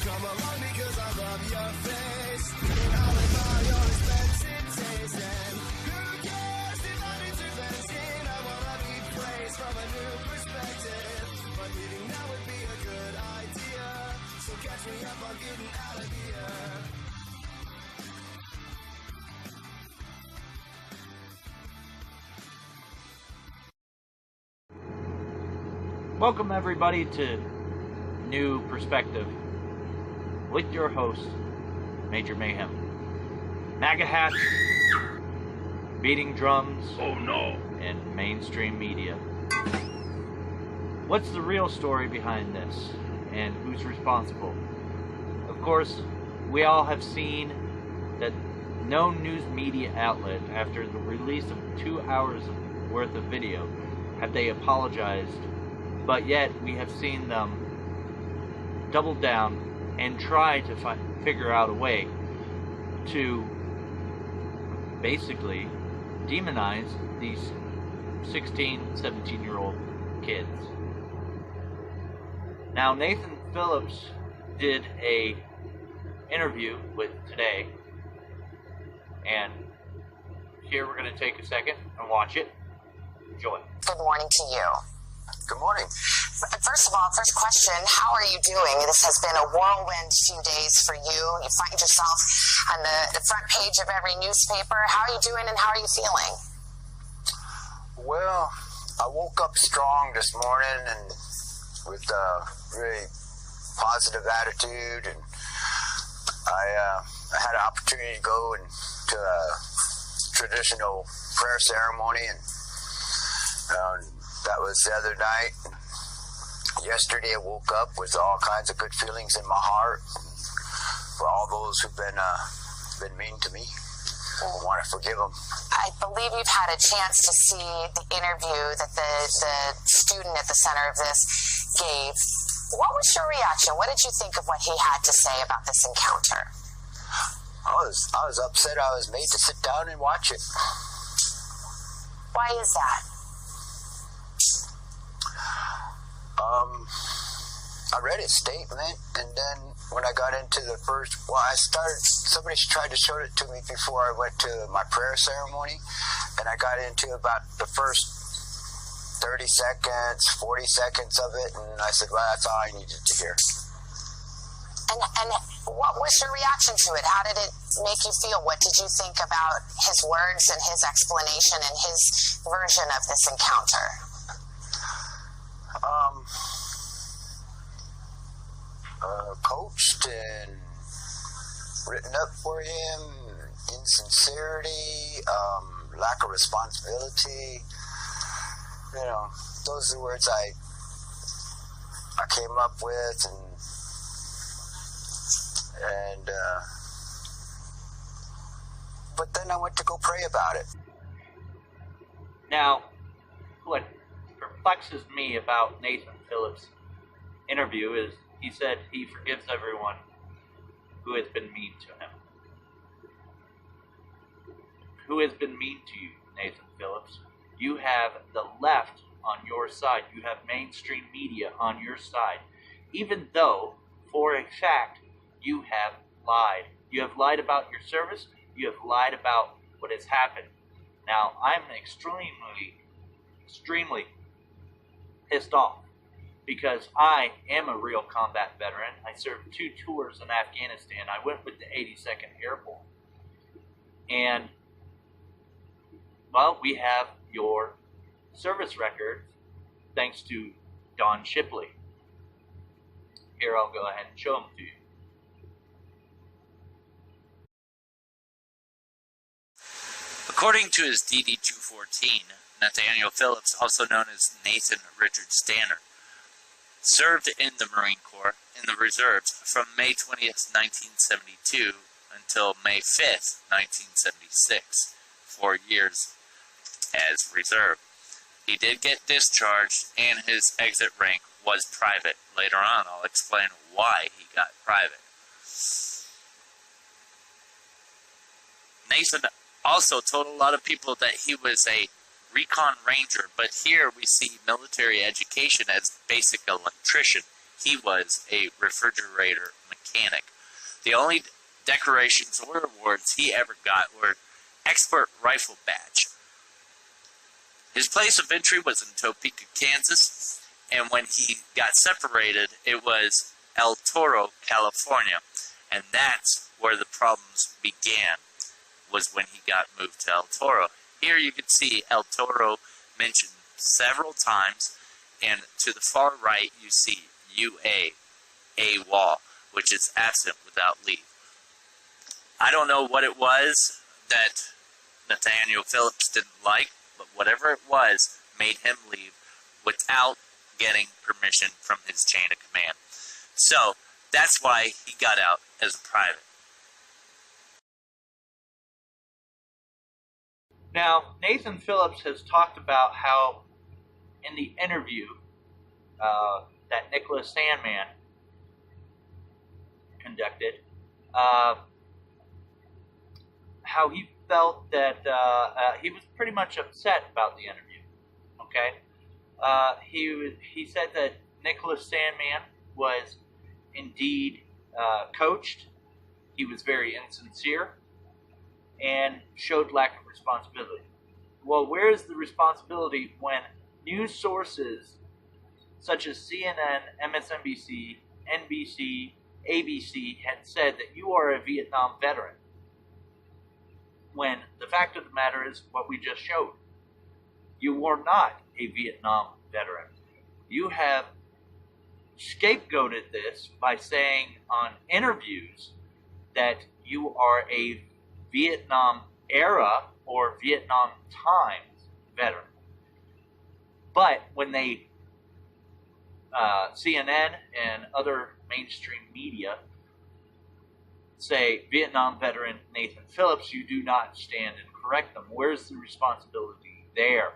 come along because I love your face. And I'll live by your expensive taste. And who cares if I need to vent in? I wanna be praised from a new perspective. But leaving now would be a good idea. So catch me up on getting out of here. Welcome everybody to New Perspective with your host, Major Mayhem. MAGA hats, beating drums, oh no, and mainstream media. What's the real story behind this, and who's responsible? Of course, we all have seen that no news media outlet, after the release of 2 hours worth of video, have they apologized. But yet, we have seen them double down and try to figure out a way to basically demonize these 16, 17-year-old kids. Now, Nathan Phillips did a interview with Today, and here we're going to take a second and watch it. Enjoy. Good morning to you. Good morning. First of all, first question, how are you doing? This has been a whirlwind few days for you. You find yourself on the front page of every newspaper. How are you doing and how are you feeling? Well, I woke up strong this morning and with a really positive attitude, and I had an opportunity to go to a traditional prayer ceremony, and that was the other night. Yesterday I woke up with all kinds of good feelings in my heart for all those who've been mean to me. I want to forgive them. I believe you've had a chance to see the interview that the student at the center of this gave. What was your reaction? What did you think of what he had to say about this encounter? I was upset I was made to sit down and watch it. Why is that? I read his statement, and then when I got into the first, somebody tried to show it to me before I went to my prayer ceremony, and I got into about the first 30 seconds, 40 seconds of it, and I said, well, that's all I needed to hear. And what was your reaction to it? How did it make you feel? What did you think about his words and his explanation and his version of this encounter? Coached and written up for him, insincerity, lack of responsibility. You know, those are the words I came up with, and but then I went to go pray about it. Now, what perplexes me about Nathan Phillips' interview is he said he forgives everyone who has been mean to him. Who has been mean to you, Nathan Phillips? You have the left on your side. You have mainstream media on your side. Even though, for a fact, you have lied. You have lied about your service. You have lied about what has happened. Now, I'm extremely pissed off, because I am a real combat veteran. I served 2 tours in Afghanistan. I went with the 82nd Airborne. And, well, we have your service record thanks to Don Shipley. Here, I'll go ahead and show them to you. According to his DD-214, Nathaniel Phillips, also known as Nathan Richard Stanner, served in the Marine Corps in the reserves from May 20th, 1972 until May 5th, 1976, 4 years as reserve. He did get discharged, and his exit rank was private. Later on, I'll explain why he got private. Nathan also told a lot of people that he was a recon ranger, but here we see military education as basic electrician. He was a refrigerator mechanic. mechanic. The only decorations or awards he ever got were Expert Rifle Badge. His place of entry was in Topeka, Kansas, and when he got separated, it was El Toro, California, and that's where the problems began, was when he got moved to El Toro. Here you can see El Toro mentioned several times, and to the far right you see UA, AWOL, which is absent without leave. I don't know what it was that Nathaniel Phillips didn't like, but whatever it was made him leave without getting permission from his chain of command. So that's why he got out as a private. Now, Nathan Phillips has talked about how in the interview that Nicholas Sandmann conducted, how he felt that he was pretty much upset about the interview. Okay, he said that Nicholas Sandmann was indeed coached. He was very insincere and showed lack of responsibility. Well, where is the responsibility when news sources such as CNN, MSNBC, NBC, ABC had said that you are a Vietnam veteran, when the fact of the matter is what we just showed? You were not a Vietnam veteran. You have scapegoated this by saying on interviews that you are a Vietnam era or Vietnam times veteran. But when they, CNN and other mainstream media say Vietnam veteran Nathan Phillips, you do not stand and correct them. Where's the responsibility there?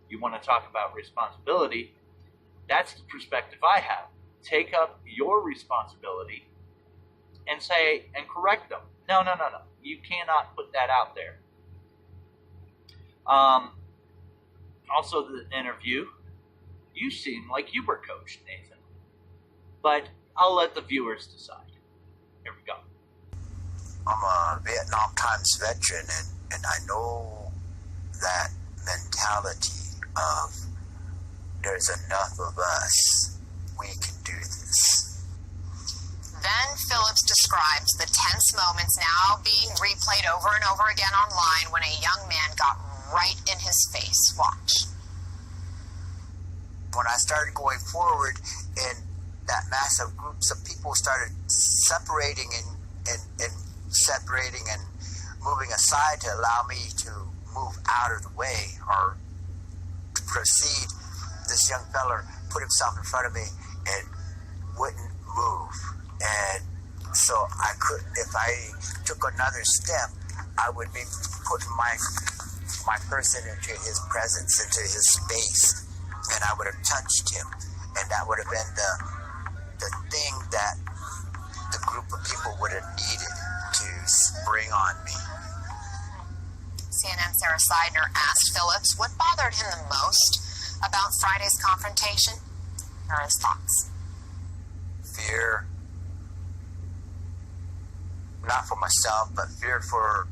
You want to talk about responsibility? That's the perspective I have. Take up your responsibility and say, and correct them. No. You cannot put that out there. Also, the interview, you seem like you were coached, Nathan. But I'll let the viewers decide. Here we go. I'm a Vietnam times veteran, and I know that mentality of there's enough of us, we can do this. Then Phillips describes the tense moments now being replayed over and over again online when a young man got right in his face. Watch. When I started going forward and that massive groups of people started separating and separating and moving aside to allow me to move out of the way or to proceed, this young fella put himself in front of me and wouldn't move. And so I could, if I took another step, I would be putting my person into his presence, into his space, and I would have touched him, and that would have been the thing that the group of people would have needed to spring on me. CNN's Sarah Seidner asked Phillips what bothered him the most about Friday's confrontation. Here are his thoughts. Fear, not for myself, but fear for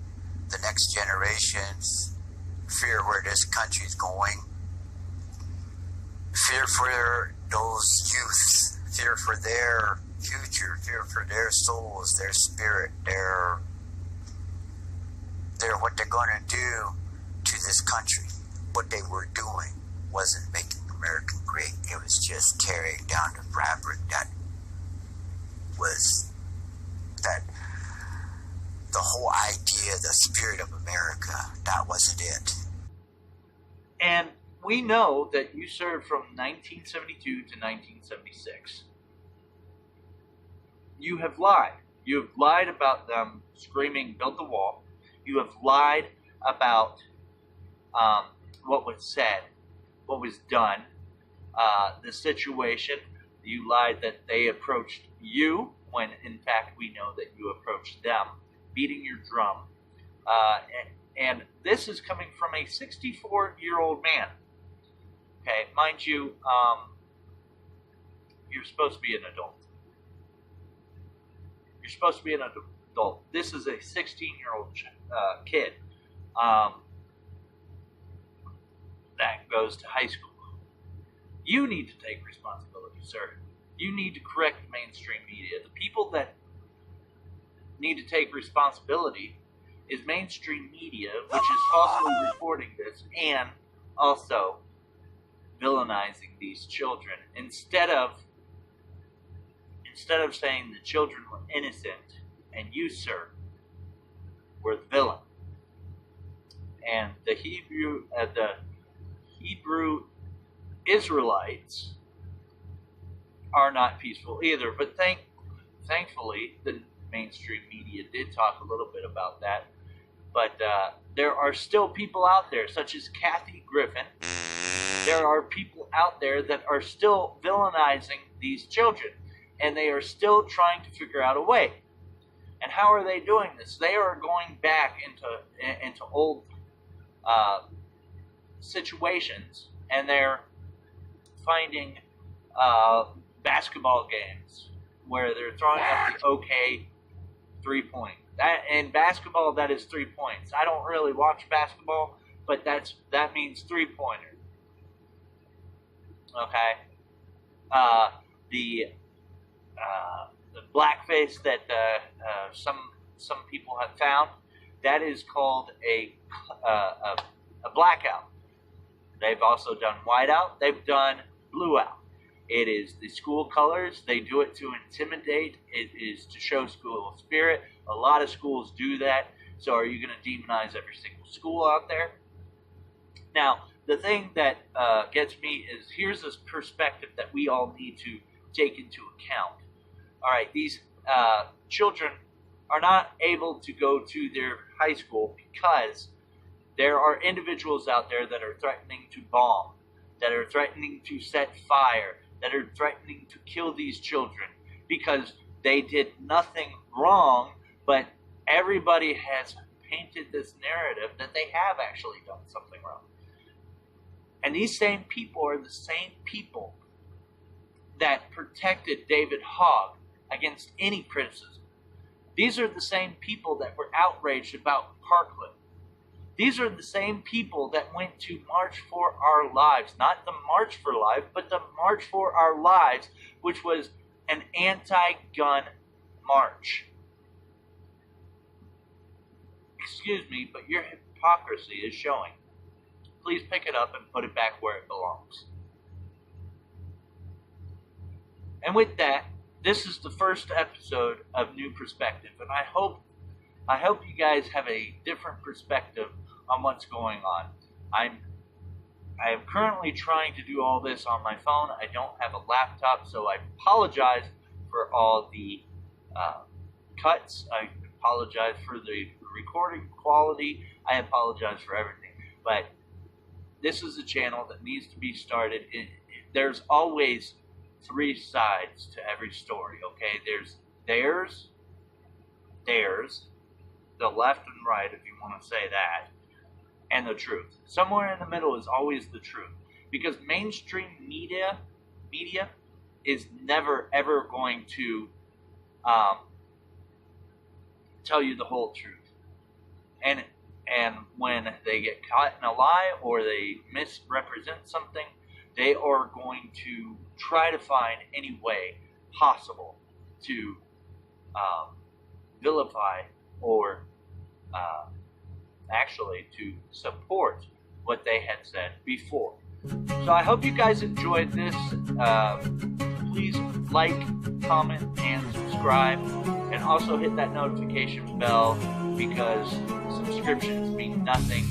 the next generations, fear where this country's going, fear for those youths, fear for their future, fear for their souls, their spirit, their what they're going to do to this country. What they were doing wasn't making America great. It was just tearing down the fabric that was that the whole idea, the spirit of America, that wasn't it. And we know that you served from 1972 to 1976. You have lied. You have lied about them screaming, build the wall. You have lied about what was said, what was done, the situation. You lied that they approached you when, in fact, we know that you approached them, beating your drum. And this is coming from a 64-year-old man. Okay, mind you, you're supposed to be an adult. You're supposed to be an adult. This is a 16-year-old kid that goes to high school. You need to take responsibility, sir. You need to correct mainstream media. The people that need to take responsibility is mainstream media, which is falsely reporting this and also villainizing these children instead of saying the children were innocent and you, sir, were the villain. And the Hebrew Israelites are not peaceful either. But thankfully, the mainstream media did talk a little bit about that. But there are still people out there, such as Kathy Griffin. There are people out there that are still villainizing these children, and they are still trying to figure out a way. And how are they doing this? They are going back into old situations, and they're finding basketball games where they're throwing up the okay 3-point. That in basketball, that is 3 points. I don't really watch basketball, but that means 3-pointer. Okay, the blackface that some people have found, that is called a blackout. They've also done whiteout. They've done blueout. It is the school colors. They do it to intimidate. It is to show school spirit. A lot of schools do that. So are you going to demonize every single school out there? Now, the thing that gets me is here's this perspective that we all need to take into account. All right, these children are not able to go to their high school because there are individuals out there that are threatening to bomb, that are threatening to set fire, that are threatening to kill these children because they did nothing wrong, but everybody has painted this narrative that they have actually done something wrong. And these same people are the same people that protected David Hogg against any criticism. These are the same people that were outraged about Parkland. These are the same people that went to March for Our Lives. Not the March for Life, but the March for Our Lives, which was an anti-gun march. Excuse me, but your hypocrisy is showing. Please pick it up and put it back where it belongs. And with that, this is the first episode of New Perspective, and I hope you guys have a different perspective on what's going on. I am currently trying to do all this on my phone. I don't have a laptop, so I apologize for all the cuts. I apologize for the recording quality. I apologize for everything. But this is a channel that needs to be started. There's always 3 sides to every story, okay? There's theirs, the left and right, if you want to say that, and the truth. Somewhere in the middle is always the truth. Because mainstream media is never, ever going to tell you the whole truth. And when they get caught in a lie or they misrepresent something, they are going to try to find any way possible to vilify or actually to support what they had said before. So I hope you guys enjoyed this. Please like, comment, and subscribe. And also hit that notification bell because subscriptions mean nothing